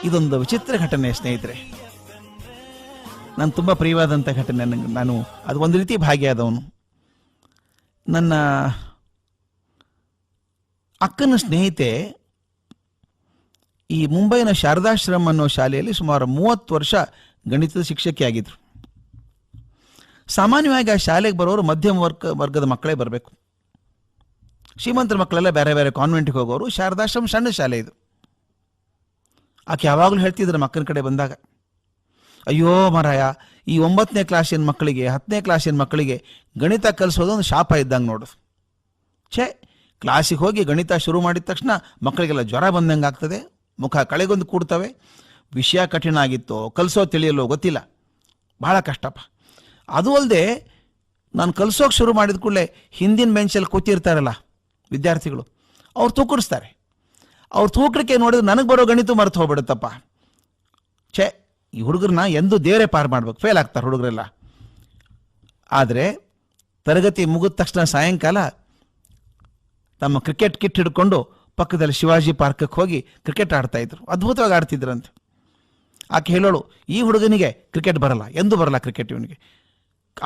ಇದೊಂದು ವಿಚಿತ್ರ ಘಟನೆ ಸ್ನೇಹಿತರೆ. ನಾನು ತುಂಬ ಪ್ರಿಯವಾದಂಥ ಘಟನೆ. ನಾನು ಅದು ಒಂದು ರೀತಿ ಭಾಗಿಯಾದವನು. ನನ್ನ ಅಕ್ಕನ ಸ್ನೇಹಿತೆ ಈ ಮುಂಬೈನ ಶಾರದಾಶ್ರಮ ಅನ್ನೋ ಶಾಲೆಯಲ್ಲಿ ಸುಮಾರು 30 ವರ್ಷ ಗಣಿತದ ಶಿಕ್ಷಕಿಯಾಗಿದ್ದರು. ಸಾಮಾನ್ಯವಾಗಿ ಆ ಶಾಲೆಗೆ ಬರೋರು ಮಧ್ಯಮ ವರ್ಗದ ಮಕ್ಕಳೇ ಬರಬೇಕು. ಶ್ರೀಮಂತರ ಮಕ್ಕಳೆಲ್ಲ ಬೇರೆ ಬೇರೆ ಕಾನ್ವೆಂಟ್ಗೆ ಹೋಗೋರು. ಶಾರದಾಶ್ರಮ ಸಣ್ಣ ಶಾಲೆ ಇದು. ಆಕೆ ಯಾವಾಗಲೂ ಹೇಳ್ತಿದ್ರು ಮಕ್ಕಳ ಕಡೆ ಬಂದಾಗ, ಅಯ್ಯೋ ಮರಾಯ, ಈ 9ನೇ ಕ್ಲಾಸಿನ ಮಕ್ಕಳಿಗೆ 10ನೇ ಕ್ಲಾಸಿನ ಮಕ್ಕಳಿಗೆ ಗಣಿತ ಕಲಿಸೋದೊಂದು ಶಾಪ ಇದ್ದಂಗೆ ನೋಡೋದು. ಕ್ಲಾಸಿಗೆ ಹೋಗಿ ಗಣಿತ ಶುರು ಮಾಡಿದ ತಕ್ಷಣ ಮಕ್ಕಳಿಗೆಲ್ಲ ಜ್ವರ ಬಂದಂಗೆ ಆಗ್ತದೆ, ಮುಖ ಕಳೆಗೊಂದು ಕೂಡ್ತವೆ, ವಿಷಯ ಕಠಿಣ ಆಗಿತ್ತೋ ಕಲಿಸೋ ತಿಳಿಯಲ್ಲೋ ಗೊತ್ತಿಲ್ಲ, ಬಹಳ ಕಷ್ಟಪ್ಪ. ಅದು ಅಲ್ಲದೆ ನಾನು ಕಲಿಸೋಕೆ ಶುರು ಮಾಡಿದ ಕೂಡಲೇ ಹಿಂದಿನ ಬೆಂಚಲ್ಲಿ ಕೂತಿರ್ತಾರಲ್ಲ ವಿದ್ಯಾರ್ಥಿಗಳು, ಅವ್ರು ತೂಕಡಿಸ್ತಾರೆ. ಅವ್ರು ತೂಕಡಿಕೆ ನೋಡಿದ್ರೆ ನನಗೆ ಬರೋ ಗಣಿತ ಮರೆತು ಹೋಗ್ಬಿಡುತ್ತಪ್ಪ. ಈ ಹುಡುಗರನ್ನ ಎಂದು ದೇವರೇ ಪಾರು ಮಾಡ್ಬೇಕು, ಫೇಲ್ ಆಗ್ತಾರೆ ಹುಡುಗರೆಲ್ಲ. ಆದರೆ ತರಗತಿ ಮುಗಿದ ತಕ್ಷಣ ಸಾಯಂಕಾಲ ತಮ್ಮ ಕ್ರಿಕೆಟ್ ಕಿಟ್ ಹಿಡ್ಕೊಂಡು ಪಕ್ಕದಲ್ಲಿ ಶಿವಾಜಿ ಪಾರ್ಕಕ್ಕೆ ಹೋಗಿ ಕ್ರಿಕೆಟ್ ಆಡ್ತಾಯಿದ್ರು. ಅದ್ಭುತವಾಗಿ ಆಡ್ತಿದ್ರಂತೆ. ಆಕೆ ಹೇಳೋಳು, ಈ ಹುಡುಗನಿಗೆ ಕ್ರಿಕೆಟ್ ಬರಲ್ಲ, ಎಂದೂ ಬರಲ್ಲ ಕ್ರಿಕೆಟ್, ಇವನಿಗೆ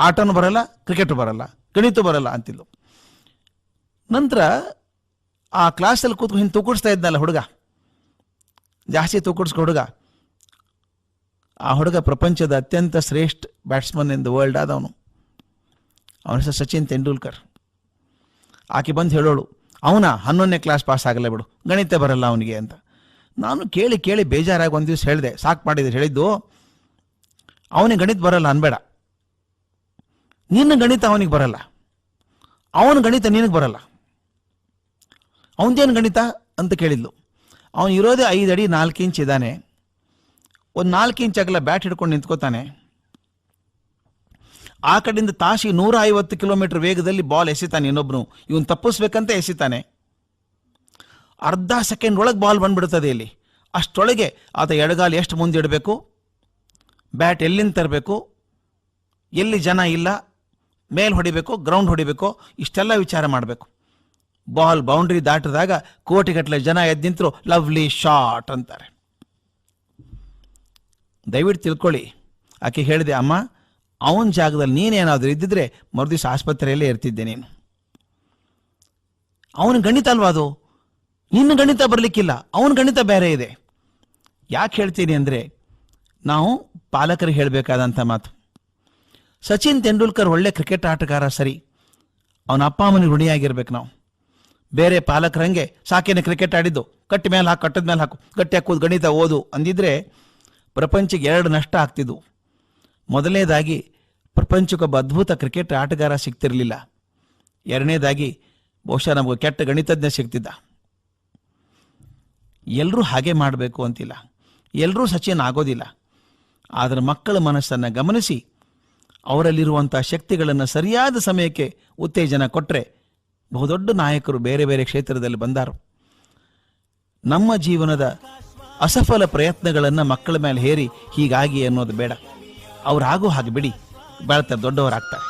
ಆಟನೂ ಬರಲ್ಲ, ಕ್ರಿಕೆಟು ಬರಲ್ಲ, ಗಣಿತ ಬರಲ್ಲ ಅಂತಿದ್ಲು. ನಂತರ ಆ ಕ್ಲಾಸಲ್ಲಿ ಕೂತ್ಕೊಂಡು ಹಿಂಗೆ ತೂಕಡಿಸ್ತಾ ಇದ್ನಲ್ಲ ಹುಡುಗ, ಜಾಸ್ತಿ ತೂಕಡಿಸ್ಕೊ ಹುಡುಗ, ಆ ಹುಡುಗ ಪ್ರಪಂಚದ ಅತ್ಯಂತ ಶ್ರೇಷ್ಠ ಬ್ಯಾಟ್ಸ್ಮನ್ ಇನ್ ದ ವರ್ಲ್ಡ್ ಆದವನು. ಅವನ ಹೆಸರು ಸಚಿನ್ ತೆಂಡೂಲ್ಕರ್. ಆಕೆ ಬಂದು ಹೇಳೋಳು, ಅವನ 11ನೇ ಕ್ಲಾಸ್ ಪಾಸ್ ಆಗಲ್ಲ ಬಿಡು, ಗಣಿತ ಬರಲ್ಲ ಅವನಿಗೆ ಅಂತ. ನಾನು ಕೇಳಿ ಕೇಳಿ ಬೇಜಾರಾಗಿ ಒಂದು ದಿವಸ ಹೇಳಿದೆ, ಸಾಕು ಮಾಡಿದ್ರೆ ಹೇಳಿದ್ದು, ಅವನಿಗೆ ಗಣಿತ ಬರಲ್ಲ ಅನ್ಬೇಡ, ನಿನ್ನ ಗಣಿತ ಅವನಿಗೆ ಬರಲ್ಲ, ಅವನ ಗಣಿತ ನಿನಗೆ ಬರಲ್ಲ. ಅವನದೇನು ಗಣಿತ ಅಂತ ಕೇಳಿದ್ಲು. ಅವನು ಇರೋದೇ 5 ಅಡಿ 4 ಇಂಚ್ ಇದ್ದಾನೆ, ಒಂದು 4 ಇಂಚ್ ಆಗಲ್ಲ ಬ್ಯಾಟ್ ಹಿಡ್ಕೊಂಡು ನಿಂತ್ಕೋತಾನೆ. ಆ ಕಡೆಯಿಂದ ತಾಸಿಗೆ 150 ಕಿಲೋಮೀಟರ್ ವೇಗದಲ್ಲಿ ಬಾಲ್ ಎಸಿತಾನೆ ಇನ್ನೊಬ್ನು, ಇವನು ತಪ್ಪಿಸ್ಬೇಕಂತ ಎಸಿತಾನೆ. ಅರ್ಧ ಸೆಕೆಂಡ್ ಒಳಗೆ ಬಾಲ್ ಬಂದ್ಬಿಡ್ತದೆ ಇಲ್ಲಿ. ಅಷ್ಟೊಳಗೆ ಆತ ಎಡಗಾಲು ಎಷ್ಟು ಮುಂದೆ ಇಡಬೇಕು, ಬ್ಯಾಟ್ ಎಲ್ಲಿಂದ ತರಬೇಕು, ಎಲ್ಲಿ ಜನ ಇಲ್ಲ, ಮೇಲ್ ಹೊಡಿಬೇಕು, ಗ್ರೌಂಡ್ ಹೊಡಿಬೇಕು, ಇಷ್ಟೆಲ್ಲ ವಿಚಾರ ಮಾಡಬೇಕು. ಬಾಲ್ ಬೌಂಡ್ರಿ ದಾಟಿದಾಗ ಕೋಟಿಗಟ್ಟಲೆ ಜನ ಎದ್ದು ನಿಂತರು ಲವ್ಲಿ ಶಾಟ್ ಅಂತಾರೆ. ದಯವಿಟ್ಟು ತಿಳ್ಕೊಳ್ಳಿ. ಆಕೆ ಹೇಳಿದೆ, ಅಮ್ಮ ಅವನ ಜಾಗದಲ್ಲಿ ನೀನೇನಾದರೂ ಇದ್ದಿದ್ರೆ ಮರುದಿವಸ ಆಸ್ಪತ್ರೆಯಲ್ಲೇ ಇರ್ತಿದ್ದೆ ನೀನು. ಅವನ ಗಣಿತ ಅಲ್ವಾ ಅದು, ನಿನ್ನ ಗಣಿತ ಬರಲಿಕ್ಕಿಲ್ಲ, ಅವನ ಗಣಿತ ಬೇರೆ ಇದೆ. ಯಾಕೆ ಹೇಳ್ತೀನಿ ಅಂದರೆ, ನಾವು ಪಾಲಕರಿಗೆ ಹೇಳಬೇಕಾದಂಥ ಮಾತು. ಸಚಿನ್ ತೆಂಡೂಲ್ಕರ್ ಒಳ್ಳೆ ಕ್ರಿಕೆಟ್ ಆಟಗಾರ ಸರಿ, ಅವನ ಅಪ್ಪ ಅಮ್ಮನಿಗೆ ಋಣಿಯಾಗಿರ್ಬೇಕು ನಾವು. ಬೇರೆ ಪಾಲಕರಂಗೆ ಸಾಕೇನೆ ಕ್ರಿಕೆಟ್ ಆಡಿದ್ದು, ಕಟ್ಟಿ ಮೇಲೆ ಹಾಕು, ಕಟ್ಟದ ಮೇಲೆ ಹಾಕು, ಗಟ್ಟಿ ಹಾಕೋದು, ಗಣಿತ ಓದು ಅಂದಿದ್ರೆ ಪ್ರಪಂಚಕ್ಕೆ 2 ನಷ್ಟ ಆಗ್ತಿದ್ವು. ಮೊದಲನೇದಾಗಿ ಪ್ರಪಂಚಕ್ಕೊಬ್ಬ ಅದ್ಭುತ ಕ್ರಿಕೆಟ್ ಆಟಗಾರ ಸಿಗ್ತಿರಲಿಲ್ಲ. ಎರಡನೇದಾಗಿ ಬಹುಶಃ ನಮಗೆ ಕೆಟ್ಟ ಗಣಿತಜ್ಞ ಸಿಗ್ತಿದ್ದ. ಎಲ್ಲರೂ ಹಾಗೆ ಮಾಡಬೇಕು ಅಂತಿಲ್ಲ, ಎಲ್ಲರೂ ಸಚಿನ್ ಆಗೋದಿಲ್ಲ. ಆದರೆ ಮಕ್ಕಳ ಮನಸ್ಸನ್ನು ಗಮನಿಸಿ ಅವರಲ್ಲಿರುವಂಥ ಶಕ್ತಿಗಳನ್ನು ಸರಿಯಾದ ಸಮಯಕ್ಕೆ ಉತ್ತೇಜನ ಕೊಟ್ಟರೆ ಬಹುದೊಡ್ಡ ನಾಯಕರು ಬೇರೆ ಬೇರೆ ಕ್ಷೇತ್ರದಲ್ಲಿ ಬಂದಾರು. ನಮ್ಮ ಜೀವನದ ಅಸಫಲ ಪ್ರಯತ್ನಗಳನ್ನು ಮಕ್ಕಳ ಮೇಲೆ ಹೇರಿ ಹೀಗಾಗಿ ಅನ್ನೋದು ಬೇಡ. ಅವರಾಗೂ ಹಾಗೆ ಬಿಡಿ, ಬೆಳ್ತಾರೆ, ದೊಡ್ಡವರಾಗ್ತಾರೆ.